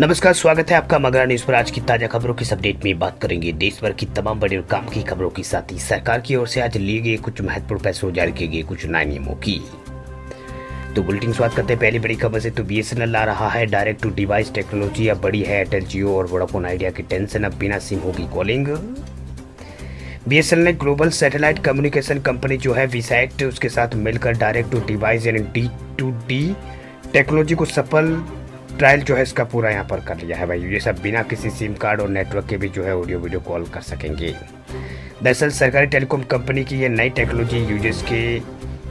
नमस्कार, स्वागत है आपका मगरा न्यूज पर। आज की ताजा खबरों की अपडेट में बात करेंगे देश भर की तमाम बड़ी और काम की खबरों के साथ ही सरकार की ओर से आज लिए गए कुछ महत्वपूर्ण फैसलों, जारी किए गए कुछ नए नियमों की। तो बुलेटिन शुरुआत करते हैं पहली बड़ी खबर से। तो बीएसएनएल ला रहा है डायरेक्ट टू डिवाइस टेक्नोलॉजी। अब बड़ी है एयरटेल, जियो और वोडाफोन आइडिया की टेंशन, अब बिना सिम होगी कॉलिंग। बीएसएनएल ने ग्लोबल सैटेलाइट कम्युनिकेशन कंपनी जो है वीसैट, उसके साथ मिलकर डायरेक्ट टू डिवाइस यानी D2D टेक्नोलॉजी को सफल ट्रायल जो है इसका पूरा यहाँ पर कर लिया है भाई। ये सब बिना किसी सिम कार्ड और नेटवर्क के भी जो है ऑडियो वीडियो कॉल कर सकेंगे। दरअसल सरकारी टेलीकॉम कंपनी की ये नई टेक्नोलॉजी यूजर्स के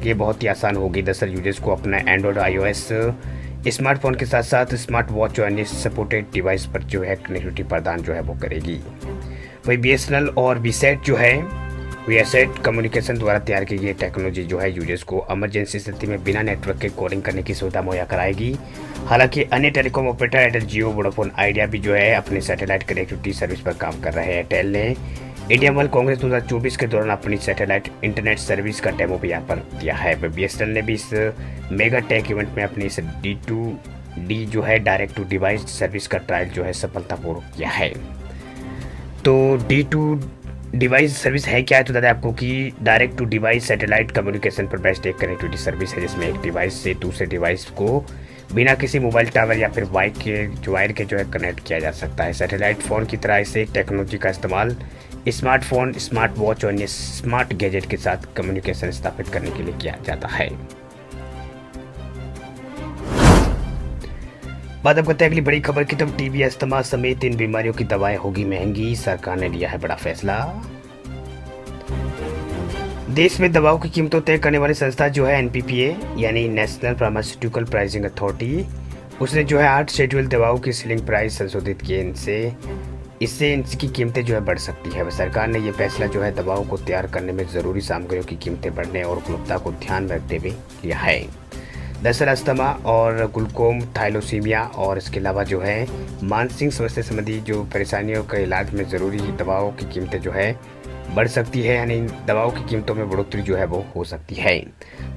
लिए बहुत ही आसान होगी। दरअसल यूजर्स को अपना एंड्रॉयड, iOS स्मार्टफोन के साथ साथ स्मार्ट वॉच और अन्य सपोर्टेड डिवाइस पर जो है कनेक्टिविटी प्रदान जो है वो करेगी। वही बीएसएनएल और वीसैट जो है वीसैट कम्युनिकेशन द्वारा तैयार की गई टेक्नोलॉजी जो है यूजर्स को इमरजेंसी स्थिति में बिना नेटवर्क के कॉलिंग करने की सुविधा मुहैया कराएगी। हालांकि अन्य टेलीकॉम ऑपरेटर एयरटेल, जियो, वोडाफोन आइडिया भी जो है अपने सैटेलाइट कनेक्टिविटी सर्विस पर काम कर रहे हैं। एयरटेल ने इंडिया मोबाइल कांग्रेस 2024 के दौरान अपनी सैटेलाइट इंटरनेट सर्विस का डेमो भी यहाँ पर दिया है। बीएसएनएल ने भी इस मेगा टेक इवेंट में अपनी इस D2D जो है डायरेक्ट टू डिवाइस सर्विस का ट्रायल जो है सफलतापूर्वक किया है। तो D2 डिवाइस सर्विस है क्या है, तो बता दें आपको कि direct to device satellite communication पर बेस्ड एक कनेक्टिविटी सर्विस है जिसमें एक डिवाइस से दूसरे डिवाइस को बिना किसी मोबाइल टावर या फिर वायर के जो है कनेक्ट किया जा सकता है। सैटेलाइट फ़ोन की तरह इसे टेक्नोलॉजी का इस्तेमाल स्मार्टफोन, स्मार्ट वॉच और अन्य स्मार्ट गैजेट के साथ कम्युनिकेशन स्थापित करने के लिए किया जाता है। बात अब करते हैं अगली बड़ी खबर की। तब टीबी, अस्थमा समेत इन बीमारियों की दवाएं होगी महंगी, सरकार ने लिया है बड़ा फैसला। देश में दवाओं की कीमतों तय करने वाली संस्था जो है एनपीपीए यानी नेशनल फार्मास्यूटिकल प्राइसिंग अथॉरिटी, उसने जो है 8 शेड्यूल दवाओं की सीलिंग प्राइस संशोधित किए। इससे इनकी कीमतें जो है बढ़ सकती है। सरकार ने यह फैसला जो है दवाओं को तैयार करने में ज़रूरी सामग्रियों की कीमतें बढ़ने और गुणवत्ता को ध्यान में रखते हुए लिया है। दरअसल अस्थमा और ग्लूकोम, थाइलोसीमिया और इसके अलावा जो है मानसिक समस्या संबंधी जो परेशानियों के इलाज में ज़रूरी दवाओं की कीमतें जो है बढ़ सकती है, यानी दवाओं की कीमतों में बढ़ोतरी जो है वो हो सकती है।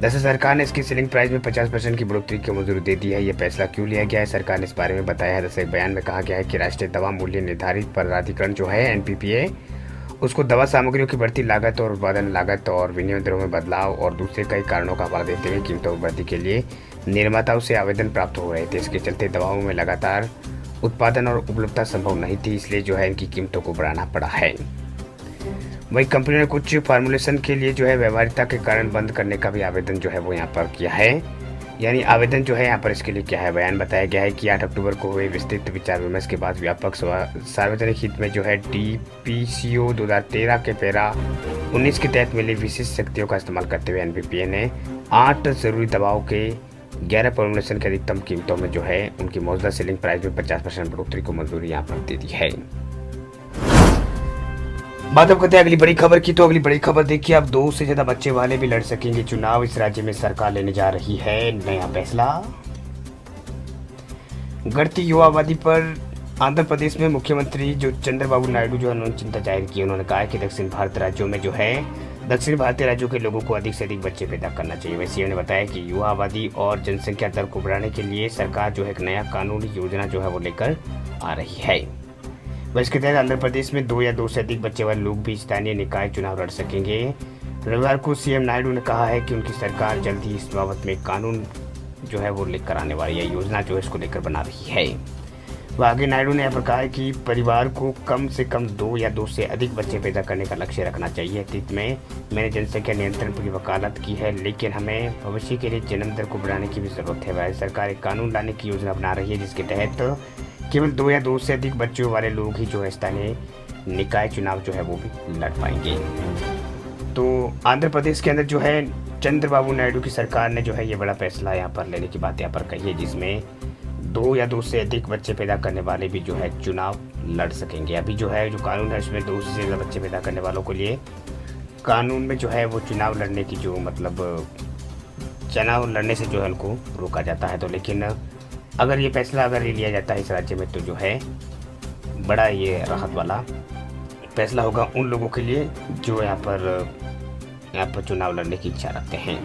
दरअसल सरकार ने इसकी सीलिंग प्राइस में 50% की बढ़ोतरी की मंजूरी दे दी है। ये फैसला क्यों लिया गया है, सरकार ने इस बारे में बताया है। दरअसल एक बयान में कहा गया है कि राष्ट्रीय दवा मूल्य निर्धारित प्राधिकरण जो है एनपीपीए, उसको दवा सामग्रियों की बढ़ती लागत और उत्पादन लागत और विनिमय दरों में बदलाव और दूसरे कई कारणों का हवाला देते हुए कीमतों में वृद्धि के लिए निर्माताओं से आवेदन प्राप्त हो रहे थे। इसके चलते दवाओं में लगातार उत्पादन और उपलब्धता संभव नहीं थी, इसलिए जो है इनकी कीमतों को बढ़ाना पड़ा है। वही कंपनी ने कुछ फार्मूलेशन के लिए जो है व्यवहारिकता के कारण बंद करने का भी आवेदन जो है वो यहाँ पर किया है। यानी आवेदन जो है यहाँ पर इसके लिए क्या है, बयान बताया गया है कि 8 अक्टूबर को हुए विस्तृत विचार विमर्श के बाद व्यापक सार्वजनिक हित में जो है DPCO 2013 के पैरा 19 के तहत मिली विशिष्ट शक्तियों का इस्तेमाल करते हुए एनपीपीए ने 8 जरूरी दवाओं के 11 फॉर्मुलेशन की अधिकतम कीमतों में जो है उनकी मौजूदा सेलिंग प्राइस में 50% बढ़ोतरी को मंजूरी यहाँ पर दे दी है। बात अब करते हैं अगली बड़ी खबर की। तो अगली बड़ी खबर देखिए, अब 2 से ज्यादा बच्चे वाले भी लड़ सकेंगे चुनाव। इस राज्य में सरकार लेने जा रही है नया फैसला। बढ़ती युवा आबादी पर आंध्र प्रदेश में मुख्यमंत्री जो चंद्रबाबू नायडू जो उन्होंने चिंता जाहिर की। उन्होंने कहा कि दक्षिण भारतीय राज्यों के लोगों को अधिक से अधिक बच्चे पैदा करना चाहिए। वैसे उन्होंने बताया कि युवा आबादी और जनसंख्या दर को बढ़ाने के लिए सरकार जो है एक नया कानूनी योजना जो है वो लेकर आ रही है। इसके तहत आंध्र प्रदेश में 2 या 2 से अधिक बच्चे वाले लोग भी स्थानीय निकाय चुनाव लड़ सकेंगे। रविवार को सीएम नायडू ने कहा है कि उनकी सरकार जल्द ही इस बाबत में कानून जो है वो लेकर आने वाली है, योजना जो है इसको लेकर बना रही है। वह आगे नायडू ने यहाँ पर कहा है कि परिवार को कम से कम 2 या 2 से अधिक बच्चे पैदा करने का लक्ष्य रखना चाहिए। अतीत में मैंने जनसंख्या नियंत्रण की वकालत की है, लेकिन हमें भविष्य के लिए जन्म दर को बढ़ाने की भी जरूरत है। वह सरकार एक कानून लाने की योजना बना रही है जिसके तहत केवल 2 या 2 से अधिक बच्चों वाले लोग ही जो है स्थानीय निकाय चुनाव जो है वो भी लड़ पाएंगे। तो आंध्र प्रदेश के अंदर जो है चंद्रबाबू नायडू की सरकार ने जो है ये बड़ा फैसला यहाँ पर लेने की बात यहाँ पर कही है, जिसमें 2 या 2 से अधिक बच्चे पैदा करने वाले भी जो है चुनाव लड़ सकेंगे। अभी जो है जो कानून है उसमें 2 से ज़्यादा बच्चे पैदा करने वालों के लिए कानून में जो है वो चुनाव लड़ने की जो मतलब चुनाव लड़ने से जो है उनको रोका जाता है। तो लेकिन अगर ये फैसला अगर लिया जाता है इस राज्य में तो जो है बड़ा ये राहत वाला फैसला होगा उन लोगों के लिए जो यहाँ पर चुनाव लड़ने की इच्छा रखते हैं।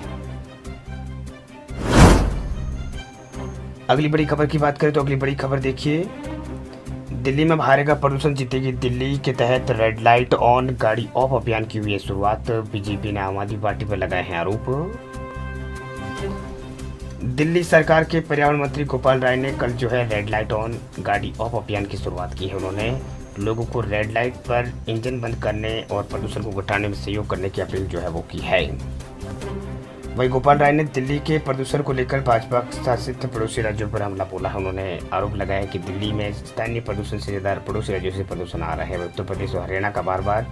अगली बड़ी खबर की बात करें तो अगली बड़ी खबर देखिए, दिल्ली में हारेगा प्रदूषण जीतेगी दिल्ली के तहत रेड लाइट ऑन गाड़ी ऑफ अभियान की हुई है शुरुआत। बीजेपी ने आम आदमी पार्टी पर लगाए हैं आरोप। दिल्ली सरकार के पर्यावरण मंत्री गोपाल राय ने कल जो है रेड लाइट ऑन गाड़ी ऑफ अभियान की शुरुआत की है। उन्होंने लोगों को रेड लाइट पर इंजन बंद करने और प्रदूषण को घटाने में सहयोग करने की अपील जो है वो की है। वहीं गोपाल राय ने दिल्ली के प्रदूषण को लेकर भाजपा शासित पड़ोसी राज्यों पर हमला बोला है। उन्होंने आरोप लगाया कि दिल्ली में स्थानीय प्रदूषण से ज़्यादा पड़ोसी राज्यों से प्रदूषण आ रहा है। उत्तर प्रदेश और हरियाणा का बार बार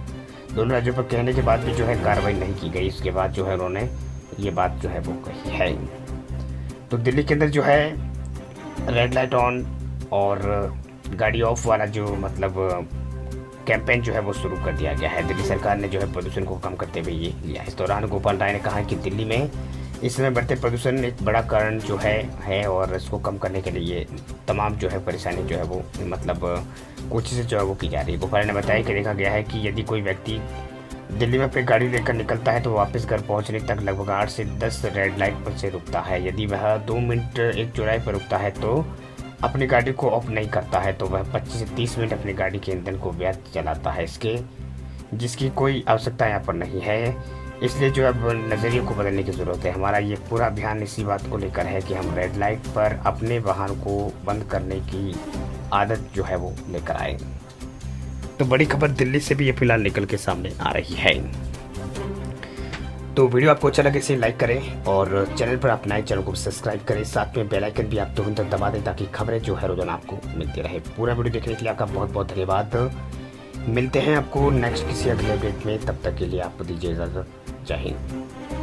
दोनों राज्यों पर कहने के बाद भी जो है कार्रवाई नहीं की गई। इसके बाद जो है उन्होंने ये बात जो है वो कही है। तो दिल्ली के अंदर जो है रेड लाइट ऑन और गाड़ी ऑफ वाला जो मतलब कैंपेन जो है वो शुरू कर दिया गया है। दिल्ली सरकार ने जो है प्रदूषण को कम करते हुए ये लिया। इस दौरान गोपाल राय ने कहा कि दिल्ली में इस समय बढ़ते प्रदूषण एक बड़ा कारण जो है और इसको कम करने के लिए तमाम जो है परेशानी जो है वो मतलब कोशिशें जो है वो की जा रही है। गोपाल ने बताया कि देखा गया है कि यदि कोई व्यक्ति दिल्ली में अपनी गाड़ी लेकर निकलता है तो वापस घर पहुंचने तक लगभग 8 से 10 रेड लाइट पर से रुकता है। यदि वह 2 मिनट एक चौराहे पर रुकता है तो अपनी गाड़ी को ऑफ नहीं करता है तो वह 25 से 30 मिनट अपनी गाड़ी के ईंधन को व्यर्थ चलाता है जिसकी कोई आवश्यकता यहाँ पर नहीं है। इसलिए जो अब नज़रिए को बदलने की ज़रूरत है। हमारा ये पूरा अभियान इसी बात को लेकर है कि हम रेड लाइट पर अपने वाहन को बंद करने की आदत जो है वो लेकर आए। तो बड़ी खबर दिल्ली से भी ये फिलहाल निकल के सामने आ रही है। तो वीडियो आपको अच्छा लगे इसे लाइक करें और चैनल पर आप नए चैनल को सब्सक्राइब करें। साथ में बेल आइकन भी आप तुरंत दबा दें ताकि खबरें जो है रोजाना आपको मिलती रहे। पूरा वीडियो देखने के लिए आपका बहुत बहुत धन्यवाद। मिलते हैं आपको नेक्स्ट किसी अगले अपडेट में, तब तक के लिए आपको दीजिए इजाज़त। जय हिंद।